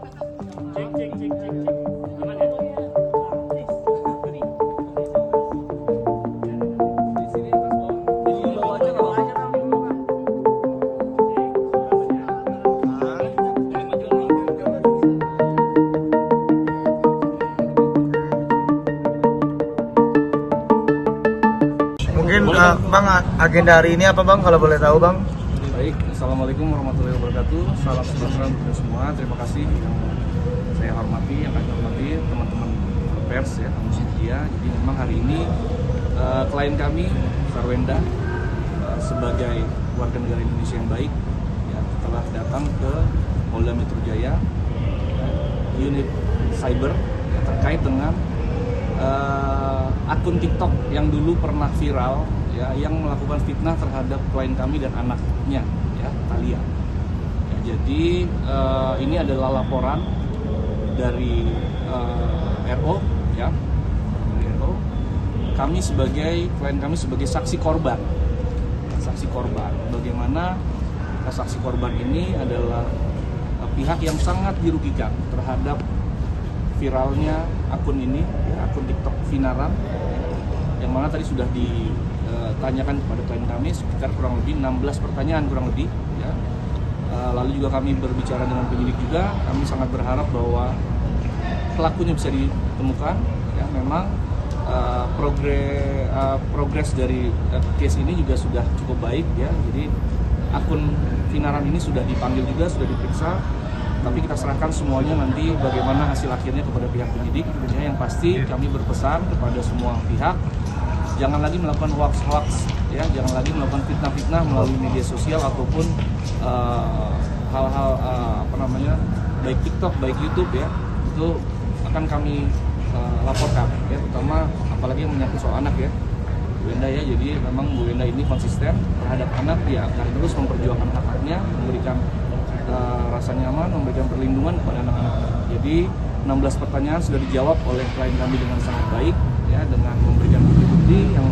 Mungkin Bang, agenda hari ini apa Bang, kalau boleh tahu Bang? Baik, Assalamualaikum warahmatullahi wabarakatuh. Salam sejahtera untuk kita semua. Terima kasih yang saya hormati, yang kami hormati teman-teman pers ya, media. Jadi memang hari ini klien kami Sarwenda sebagai warga negara Indonesia yang baik ya, telah datang ke Polda Metro Jaya unit cyber ya, terkait dengan akun TikTok yang dulu pernah viral ya, yang melakukan fitnah terhadap klien kami dan anaknya ya, Thalia. Ya, jadi ini adalah laporan dari RO ya. RO. Kami sebagai klien kami sebagai saksi korban. Saksi korban. Bagaimana saksi korban ini adalah pihak yang sangat dirugikan terhadap viralnya akun ini, ya, akun TikTok Vinaram, yang mana tadi sudah ditanyakan kepada klien kami sekitar kurang lebih 16 pertanyaan kurang lebih. Ya. Lalu juga kami berbicara dengan penyidik juga, kami sangat berharap bahwa pelakunya bisa ditemukan. Ya, memang progres dari case ini juga sudah cukup baik ya. Jadi akun Vinaram ini sudah dipanggil juga, sudah diperiksa. Tapi kita serahkan semuanya nanti bagaimana hasil akhirnya kepada pihak penyidik. Yang pasti kami berpesan kepada semua pihak, jangan lagi melakukan hoax ya, jangan lagi melakukan fitnah-fitnah melalui media sosial ataupun hal-hal baik TikTok, baik YouTube ya, itu akan kami laporkan ya, terutama apalagi yang menyangkut soal anak ya, Bu Wenda ya. Jadi memang Bu Wenda ini konsisten terhadap anak, dia akan terus memperjuangkan hak-haknya, memberikan rasa nyaman, memberikan perlindungan kepada anak-anak. Jadi 16 pertanyaan sudah dijawab oleh klien kami dengan sangat baik ya, dengan memberikan bukti-bukti yang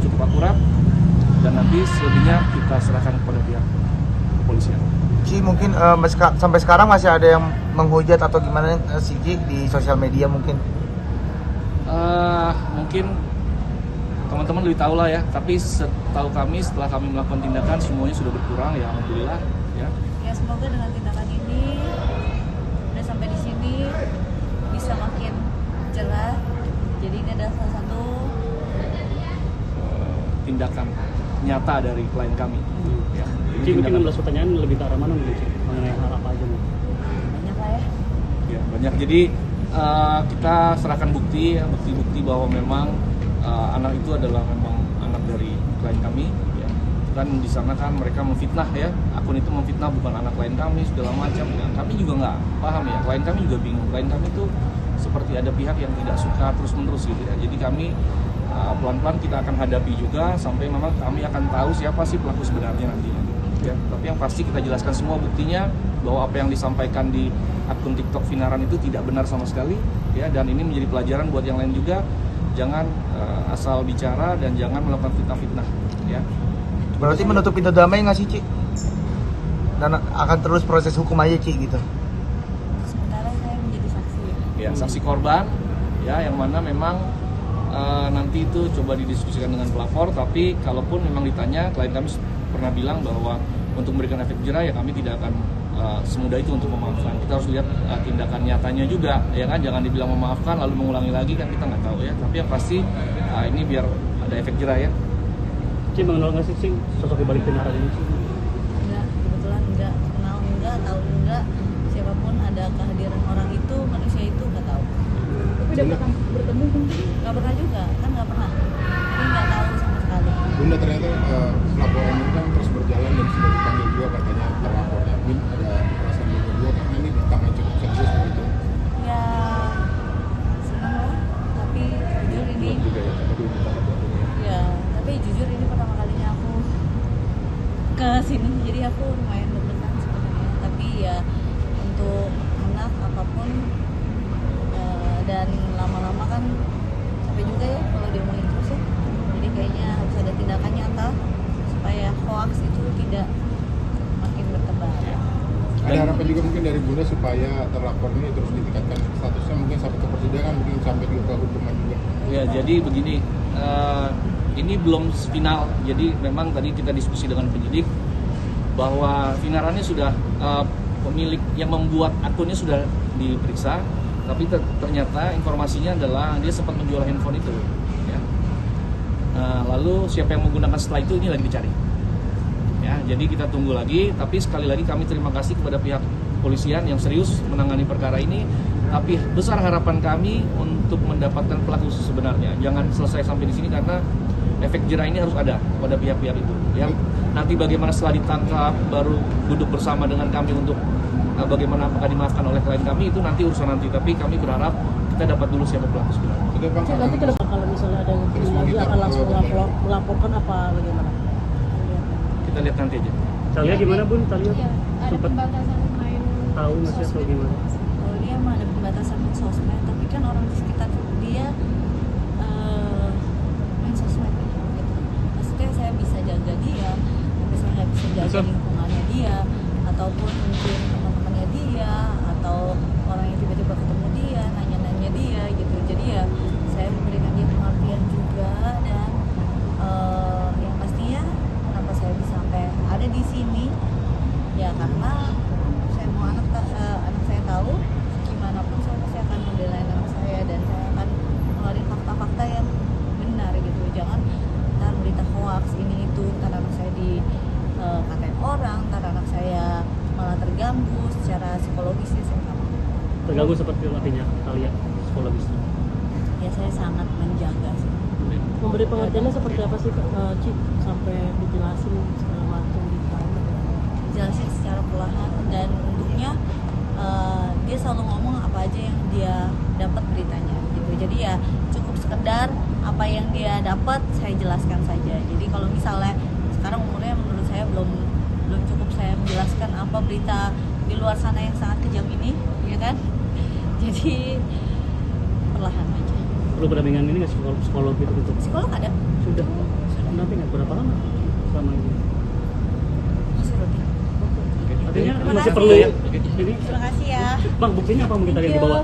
cukup akurat, dan nanti selebihnya kita serahkan kepada pihak kepolisian. Ci, mungkin sampai sekarang masih ada yang menghujat atau gimana si Ci di sosial media mungkin? Mungkin teman-teman lebih tahu lah ya, tapi setahu kami setelah kami melakukan tindakan semuanya sudah berkurang ya, alhamdulillah ya. Ya, semoga dengan tindakan ini udah sampai di sini bisa makin jelas. Jadi ini adalah salah satu tindakan nyata dari klien kami ya. Ci, mungkin 16 pertanyaan lebih ke arah mana nih, Ci? Mengenai hal apa aja nih? banyak lah ya. Ya, banyak. Jadi kita serahkan bukti ya, bukti-bukti bahwa memang anak itu adalah memang anak dari klien kami ya. Kan di sana kan mereka memfitnah ya, akun itu memfitnah bukan anak klien kami segala macam ya. Kami juga nggak paham ya, klien kami juga bingung. Klien kami itu seperti ada pihak yang tidak suka terus-menerus gitu ya. Jadi kami pelan-pelan kita akan hadapi juga sampai memang kami akan tahu siapa sih pelaku sebenarnya nantinya ya. Tapi yang pasti kita jelaskan semua buktinya bahwa apa yang disampaikan di akun TikTok Vinaram itu tidak benar sama sekali ya, dan ini menjadi pelajaran buat yang lain juga. Jangan asal bicara dan jangan melakukan fitnah-fitnah ya. Berarti menutup pintu damai nggak sih Ci? Dan akan terus proses hukum aja Ci gitu? Sementara saya menjadi saksi Ya, saksi korban ya, yang mana memang nanti itu coba didiskusikan dengan pelapor. Tapi kalaupun memang ditanya, klien kami pernah bilang bahwa untuk memberikan efek jerah ya kami tidak akan semudah itu untuk memaafkan. Kita harus lihat tindakan nyatanya juga ya kan, jangan dibilang memaafkan lalu mengulangi lagi, kan kita nggak tahu ya. Tapi yang pasti ini biar ada efek jerah ya. Ci, mengenal nggak sih sosok di balik Vinaram ini? enggak, kebetulan enggak kenal, enggak tahu, enggak siapapun ada kehadiran orang itu, manusia itu enggak tahu. Tapi udah pernah bertemu kan? Enggak pernah juga, kan enggak pernah. Jadi enggak tahu sama sekali. Bunda, ternyata laporan ini kan terus berjalan dan sudah dipanggil juga katanya terlapornya. Mungkin ada perasaan juga karena ini tangan cukup serius begitu. Ya senang lah, tapi jujur ini Juga ya, tapi belum minta laporannya. ya, tapi jujur ini pertama kalinya aku ke sini, jadi aku lumayan deg-degan sebenarnya. Tapi ya untuk menang apapun dan lama-lama kan capek juga ya. mungkin dari Bunda supaya terlapor ini terus ditingkatkan statusnya mungkin sampai ke persidangan, mungkin sampai ke hukuman juga. Ya, jadi begini, ini belum final. Jadi memang tadi kita diskusi dengan penyidik bahwa finarannya sudah pemilik yang membuat akunnya sudah diperiksa, tapi ternyata informasinya adalah dia sempat menjual handphone itu. Ya. Lalu siapa yang menggunakan setelah itu ini lagi dicari. Ya, jadi kita tunggu lagi. Tapi sekali lagi kami terima kasih kepada pihak polisian yang serius menangani perkara ini. Tapi besar harapan kami untuk mendapatkan pelaku sebenarnya. Jangan selesai sampai di sini karena efek jerah ini harus ada pada pihak-pihak itu. Ya, nanti bagaimana setelah ditangkap baru duduk bersama dengan kami untuk bagaimana apakah dimaafkan oleh klien kami itu nanti urusan nanti. Tapi kami berharap kita dapat dulu siapa pelaku sebenarnya. Oke, Bang, Nanti ke depan kalau misalnya ada yang terus lagi monitor akan langsung ke- melaporkan apa bagaimana? Kita lihat nanti aja. Talia gimana Bun? Talia Iya, ada sempat pembatasan main tahu nggak sih atau gimana? Oh, dia mah ada pembatasan main sosmed, tapi kan orang di sekitar dia main sosmed gitu. Maksudnya saya bisa jaga dia, tapi saya bisa jaga lingkungannya dia, ataupun mungkin teman-temannya dia, atau orang yang tiba-tiba ketemu dia, nanya-nanya dia gitu. Jadi ya saya memberikan dia pengertian juga dan yang pastinya kenapa saya bisa sampai ada di sini ya karena saya mau anak saya tahu gimana pun saya pasti akan membela anak saya dan saya akan mengeluarkan fakta-fakta yang benar gitu. Jangan ntar berita hoax ini itu ntar anak saya dikatain orang, ntar anak saya malah terganggu secara psikologisnya. Saya nggak mau. Terganggu seperti artinya Talia psikologis. Ya saya sangat menjaga sih. Memberi pengertiannya seperti apa sih Ci? Sampai dijelasin segala macam Jelasin secara perlahan dan untungnya dia selalu ngomong apa aja yang dia dapat beritanya gitu. Jadi ya cukup sekedar apa yang dia dapat saya jelaskan saja. Jadi kalau misalnya sekarang umurnya menurut saya belum cukup saya menjelaskan apa berita di luar sana yang sangat kejam ini, ya kan? Jadi perlahan aja. Perlu pendampingan ini nggak psikolog gitu untuk Psikolog ada? sudah pendampingan berapa lama selama ini? Masih rutin. Artinya Terima masih kasih. perlu Ya, oke. ini Terima kasih ya. Bang, buktinya apa mungkin tadi yang dibawa?